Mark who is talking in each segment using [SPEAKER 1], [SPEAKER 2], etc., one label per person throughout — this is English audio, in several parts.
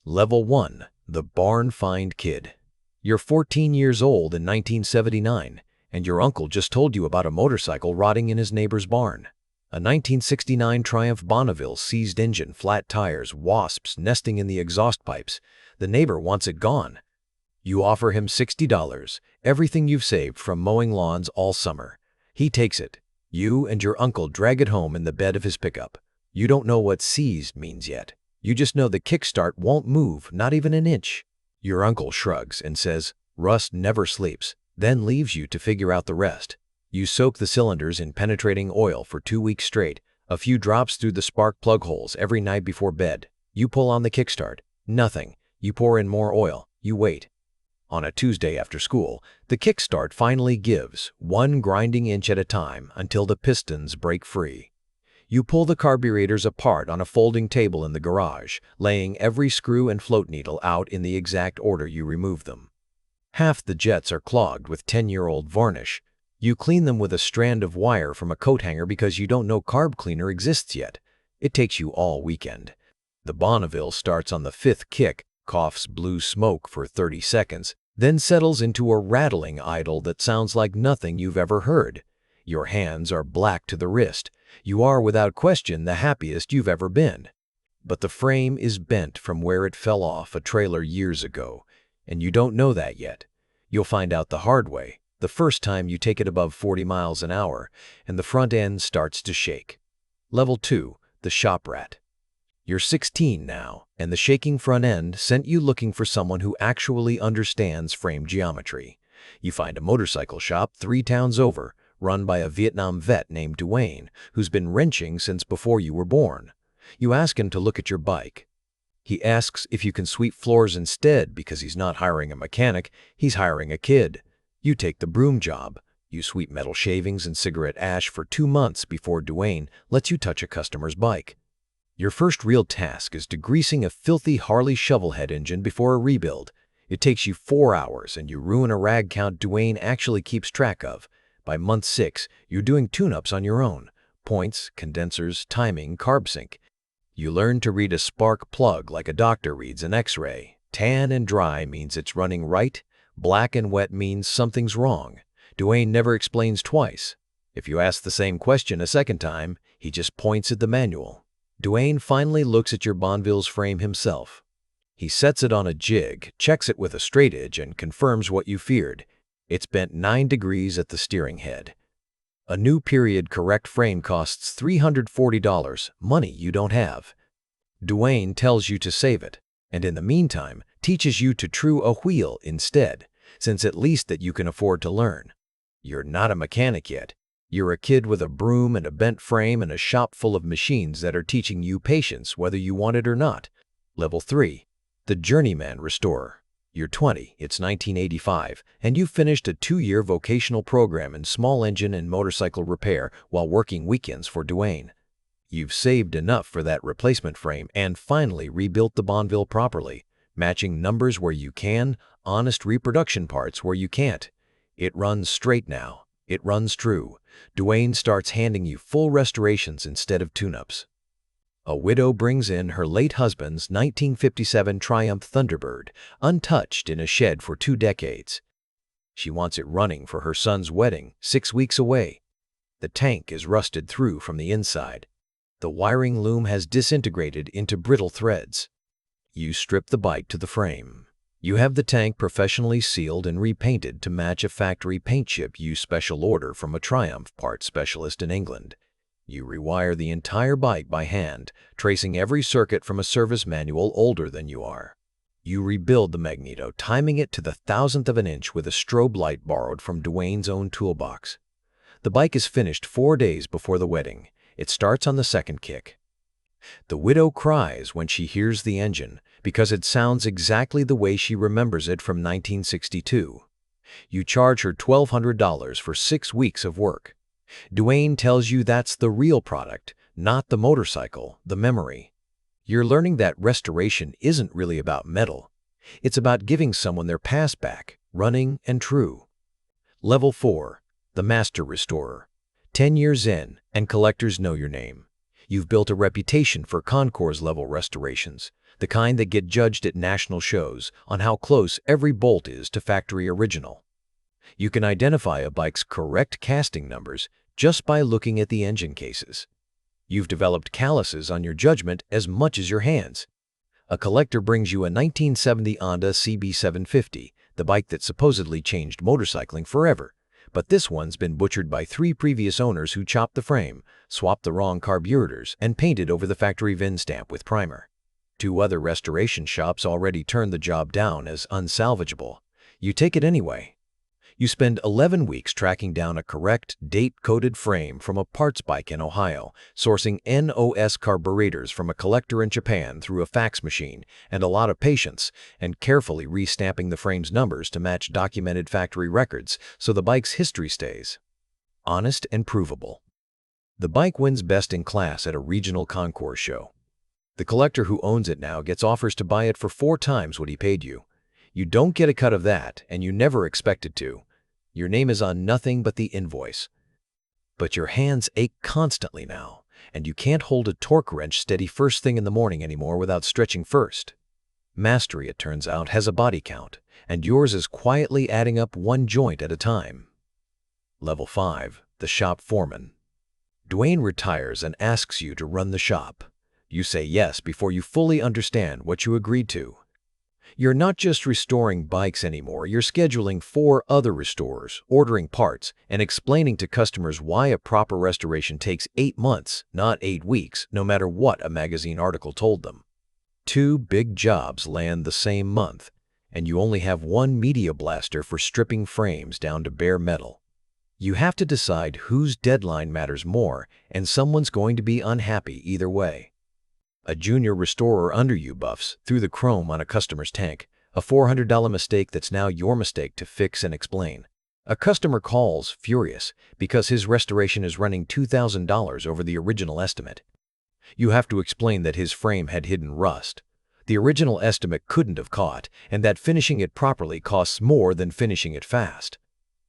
[SPEAKER 1] Level 1. The Barn Find Kid. You're 14 years old in 1979, and your uncle just told you about a motorcycle rotting in his neighbor's barn. A 1969 Triumph Bonneville, seized engine, flat tires, wasps nesting in the exhaust pipes. The neighbor wants it gone. You offer him $60, everything you've saved from mowing lawns all summer. He takes it. You and your uncle drag it home in the bed of his pickup. You don't know what seized means yet. You just know the kickstart won't move, not even an inch. Your uncle shrugs and says, "Rust never sleeps," then leaves you to figure out the rest. You soak the cylinders in penetrating oil for 2 weeks straight, a few drops through the spark plug holes every night before bed. You pull on the kickstart. Nothing. You pour in more oil. You wait. On a Tuesday after school, the kickstart finally gives, one grinding inch at a time until the pistons break free. You pull the carburetors apart on a folding table in the garage, laying every screw and float needle out in the exact order you remove them. Half the jets are clogged with 10-year-old varnish. You clean them with a strand of wire from a coat hanger because you don't know carb cleaner exists yet. It takes you all weekend. The Bonneville starts on the 5th kick, coughs blue smoke for 30 seconds, then settles into a rattling idle that sounds like nothing you've ever heard. Your hands are black to the wrist. You are without question the happiest you've ever been. But the frame is bent from where it fell off a trailer years ago, and you don't know that yet. You'll find out the hard way, the first time you take it above 40 miles an hour, and the front end starts to shake. Level 2. The Shop Rat. You're 16 now, and the shaking front end sent you looking for someone who actually understands frame geometry. You find a motorcycle shop 3 towns over, run by a Vietnam vet named Dwayne, who's been wrenching since before you were born. You ask him to look at your bike. He asks if you can sweep floors instead because he's not hiring a mechanic, he's hiring a kid. You take the broom job. You sweep metal shavings and cigarette ash for 2 months before Dwayne lets you touch a customer's bike. Your first real task is degreasing a filthy Harley shovelhead engine before a rebuild. It takes you 4 hours and you ruin a rag count Dwayne actually keeps track of. By month 6, you're doing tune-ups on your own. Points, condensers, timing, carb sync. You learn to read a spark plug like a doctor reads an x-ray. Tan and dry means it's running right. Black and wet means something's wrong. Dwayne never explains twice. If you ask the same question a second time, he just points at the manual. Dwayne finally looks at your Bonneville's frame himself. He sets it on a jig, checks it with a straight edge, and confirms what you feared. It's bent 9 degrees at the steering head. A new period-correct frame costs $340, money you don't have. Dwayne tells you to save it, and in the meantime, teaches you to true a wheel instead, since at least that you can afford to learn. You're not a mechanic yet. You're a kid with a broom and a bent frame and a shop full of machines that are teaching you patience whether you want it or not. Level 3. The Journeyman Restorer. You're 20, it's 1985, and you've finished a 2-year vocational program in small engine and motorcycle repair while working weekends for Dwayne. You've saved enough for that replacement frame and finally rebuilt the Bonneville properly, matching numbers where you can, honest reproduction parts where you can't. It runs straight now. It runs true. Dwayne starts handing you full restorations instead of tune-ups. A widow brings in her late husband's 1957 Triumph Thunderbird, untouched in a shed for 2 decades. She wants it running for her son's wedding, 6 weeks away. The tank is rusted through from the inside. The wiring loom has disintegrated into brittle threads. You strip the bike to the frame. You have the tank professionally sealed and repainted to match a factory paint chip you special order from a Triumph parts specialist in England. You rewire the entire bike by hand, tracing every circuit from a service manual older than you are. You rebuild the magneto, timing it to the 1,000th of an inch with a strobe light borrowed from Dwayne's own toolbox. The bike is finished 4 days before the wedding. It starts on the 2nd kick. The widow cries when she hears the engine because it sounds exactly the way she remembers it from 1962. You charge her $1,200 for 6 weeks of work. Dwayne tells you that's the real product, not the motorcycle, the memory. You're learning that restoration isn't really about metal. It's about giving someone their past back, running and true. Level 4. The Master Restorer. 10 years in, and collectors know your name. You've built a reputation for concours-level restorations. the kind that get judged at national shows on how close every bolt is to factory original. You can identify a bike's correct casting numbers just by looking at the engine cases. You've developed calluses on your judgment as much as your hands. A collector brings you a 1970 Honda CB750, the bike that supposedly changed motorcycling forever. But this one's been butchered by 3 previous owners who chopped the frame, swapped the wrong carburetors, and painted over the factory VIN stamp with primer. 2 other restoration shops already turned the job down as unsalvageable. You take it anyway. You spend 11 weeks tracking down a correct, date-coded frame from a parts bike in Ohio, sourcing NOS carburetors from a collector in Japan through a fax machine, and a lot of patience, and carefully restamping the frame's numbers to match documented factory records so the bike's history stays honest and provable. The bike wins best in class at a regional concours show. The collector who owns it now gets offers to buy it for 4 times what he paid you. You don't get a cut of that, and you never expected to. Your name is on nothing but the invoice. But your hands ache constantly now, and you can't hold a torque wrench steady first thing in the morning anymore without stretching first. Mastery, it turns out, has a body count, and yours is quietly adding up 1 joint at a time. Level 5, the shop foreman. Dwayne retires and asks you to run the shop. You say yes before you fully understand what you agreed to. You're not just restoring bikes anymore, you're scheduling 4 other restorers, ordering parts, and explaining to customers why a proper restoration takes 8 months, not 8 weeks, no matter what a magazine article told them. 2 big jobs land the same month, and you only have 1 media blaster for stripping frames down to bare metal. You have to decide whose deadline matters more, and someone's going to be unhappy either way. A junior restorer under you buffs through the chrome on a customer's tank, a $400 mistake that's now your mistake to fix and explain. A customer calls furious because his restoration is running $2,000 over the original estimate. You have to explain that his frame had hidden rust. The original estimate couldn't have caught, and that finishing it properly costs more than finishing it fast.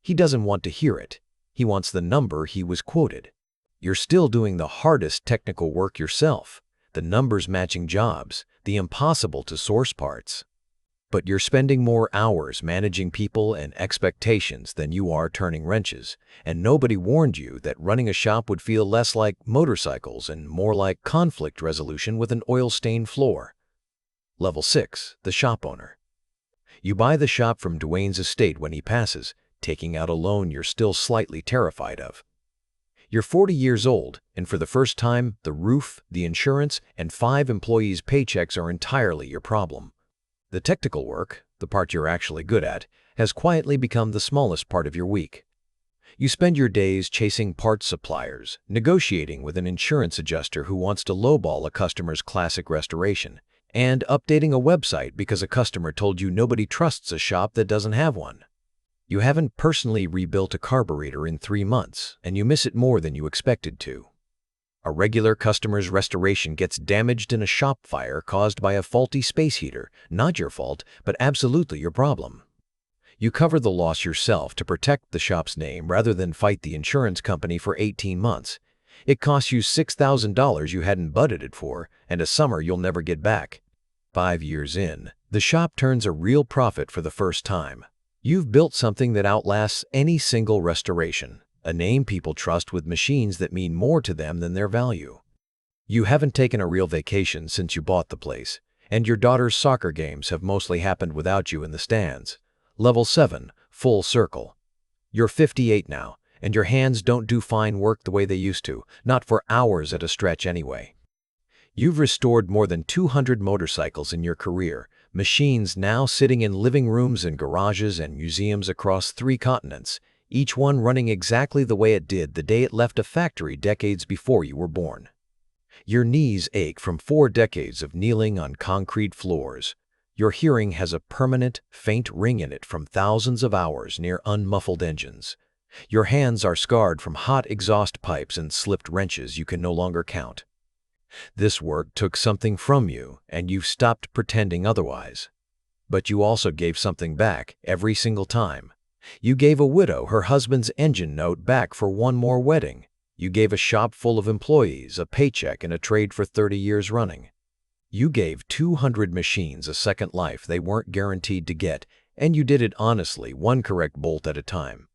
[SPEAKER 1] He doesn't want to hear it. He wants the number he was quoted. You're still doing the hardest technical work yourself. The numbers matching jobs, the impossible to source parts. But you're spending more hours managing people and expectations than you are turning wrenches, and nobody warned you that running a shop would feel less like motorcycles and more like conflict resolution with an oil-stained floor. Level 6, the shop owner. You buy the shop from Dwayne's estate when he passes, taking out a loan you're still slightly terrified of. You're 40 years old, and for the first time, the roof, the insurance, and 5 employees' paychecks are entirely your problem. The technical work, the part you're actually good at, has quietly become the smallest part of your week. You spend your days chasing parts suppliers, negotiating with an insurance adjuster who wants to lowball a customer's classic restoration, and updating a website because a customer told you nobody trusts a shop that doesn't have one. You haven't personally rebuilt a carburetor in 3 months, and you miss it more than you expected to. A regular customer's restoration gets damaged in a shop fire caused by a faulty space heater, not your fault, but absolutely your problem. You cover the loss yourself to protect the shop's name rather than fight the insurance company for 18 months. It costs you $6,000 you hadn't budgeted for, and a summer you'll never get back. 5 years in, the shop turns a real profit for the first time. You've built something that outlasts any single restoration, a name people trust with machines that mean more to them than their value. You haven't taken a real vacation since you bought the place, and your daughter's soccer games have mostly happened without you in the stands. Level 7, full circle. You're 58 now, and your hands don't do fine work the way they used to, not for hours at a stretch anyway. You've restored more than 200 motorcycles in your career, machines now sitting in living rooms and garages and museums across 3 continents, each one running exactly the way it did the day it left a factory decades before you were born. Your knees ache from 4 decades of kneeling on concrete floors. Your hearing has a permanent, faint ring in it from thousands of hours near unmuffled engines. Your hands are scarred from hot exhaust pipes and slipped wrenches you can no longer count. This work took something from you, and you've stopped pretending otherwise. But you also gave something back every single time. You gave a widow her husband's engine note back for 1 more wedding. You gave a shop full of employees a paycheck and a trade for 30 years running. You gave 200 machines a second life they weren't guaranteed to get, and you did it honestly, one correct bolt at a time.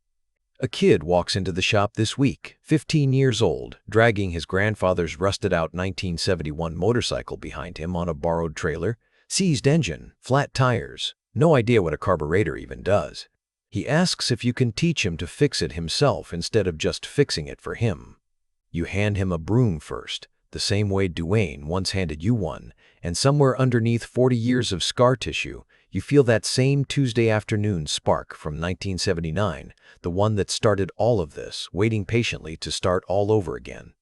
[SPEAKER 1] A kid walks into the shop this week, 15 years old, dragging his grandfather's rusted-out 1971 motorcycle behind him on a borrowed trailer, seized engine, flat tires, no idea what a carburetor even does. He asks if you can teach him to fix it himself instead of just fixing it for him. You hand him a broom first, the same way Duane once handed you one, and somewhere underneath 40 years of scar tissue, you feel that same Tuesday afternoon spark from 1979, the one that started all of this, waiting patiently to start all over again.